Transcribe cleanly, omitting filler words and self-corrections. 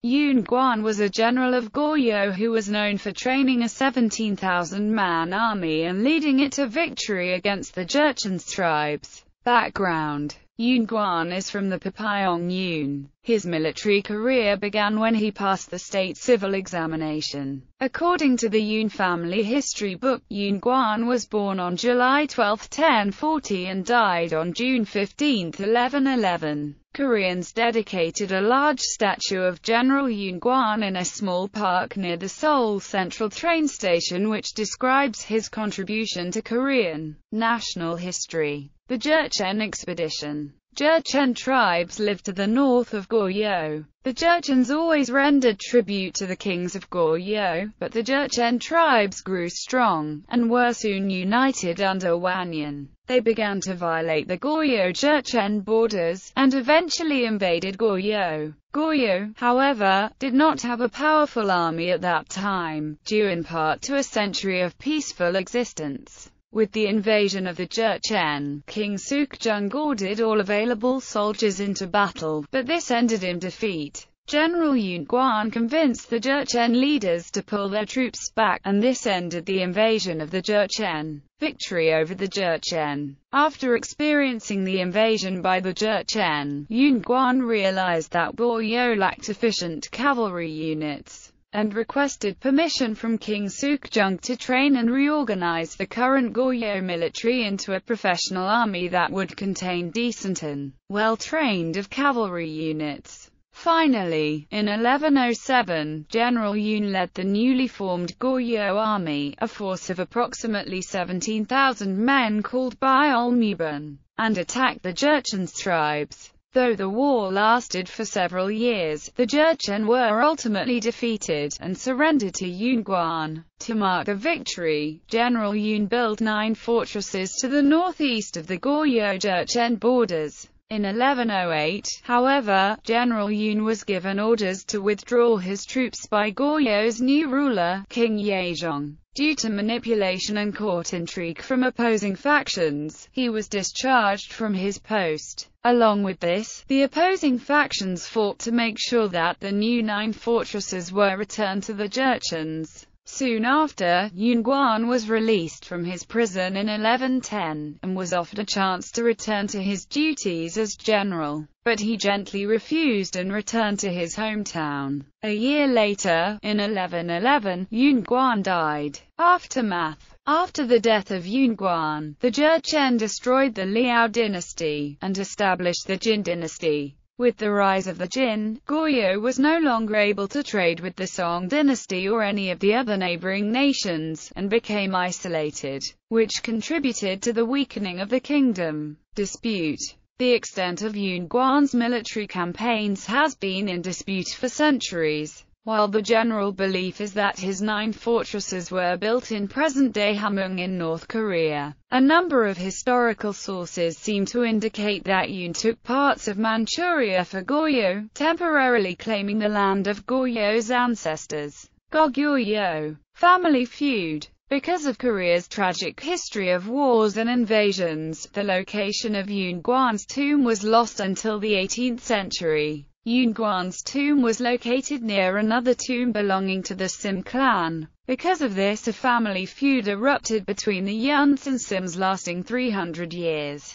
Yun Gwan was a general of Goryeo who was known for training a 17,000-man army and leading it to victory against the Jurchen tribes. Background: Yun Gwan is from the Papayong Yun. His military career began when he passed the state civil examination. According to the Yun family history book, Yun Gwan was born on July 12, 1040 and died on June 15, 1111. Koreans dedicated a large statue of General Yun Gwan in a small park near the Seoul Central train station, which describes his contribution to Korean national history. The Jurchen expedition. Jurchen tribes lived to the north of Goryeo. The Jurchens always rendered tribute to the kings of Goryeo, but the Jurchen tribes grew strong, and were soon united under Wanyan. They began to violate the Goryeo-Jurchen borders, and eventually invaded Goryeo. Goryeo, however, did not have a powerful army at that time, due in part to a century of peaceful existence. With the invasion of the Jurchen, King Sukjung ordered all available soldiers into battle, but this ended in defeat. General Yun Gwan convinced the Jurchen leaders to pull their troops back, and this ended the invasion of the Jurchen. Victory over the Jurchen. After experiencing the invasion by the Jurchen, Yun Gwan realized that Goryeo lacked efficient cavalry units, and requested permission from King Sukjung to train and reorganize the current Goryeo military into a professional army that would contain decent and well-trained of cavalry units. Finally, in 1107, General Yun led the newly formed Goryeo army, a force of approximately 17,000 men called Byolmubun, and attacked the Jurchen tribes. Though the war lasted for several years, the Jurchen were ultimately defeated, and surrendered to Yun Gwan. To mark the victory, General Yun built 9 fortresses to the northeast of the Goryeo-Jurchen borders. In 1108, however, General Yun was given orders to withdraw his troops by Goryeo's new ruler, King Yezhong. Due to manipulation and court intrigue from opposing factions, he was discharged from his post. Along with this, the opposing factions fought to make sure that the new 9 fortresses were returned to the Jurchens. Soon after, Yun Gwan was released from his prison in 1110, and was offered a chance to return to his duties as general, but he gently refused and returned to his hometown. A year later, in 1111, Yun Gwan died. Aftermath. After the death of Yun Gwan, the Jurchen destroyed the Liao dynasty, and established the Jin dynasty. With the rise of the Jin, Goryeo was no longer able to trade with the Song dynasty or any of the other neighboring nations, and became isolated, which contributed to the weakening of the kingdom. Dispute. The extent of Yun Gwan's military campaigns has been in dispute for centuries. While the general belief is that his 9 fortresses were built in present-day Hamhung in North Korea, a number of historical sources seem to indicate that Yun took parts of Manchuria for Goryeo, temporarily claiming the land of Goryeo's ancestors. Goryeo family feud. Because of Korea's tragic history of wars and invasions, the location of Yun Gwan's tomb was lost until the 18th century. Yun Gwan's tomb was located near another tomb belonging to the Sim clan. Because of this, a family feud erupted between the Yuns and Sims lasting 300 years.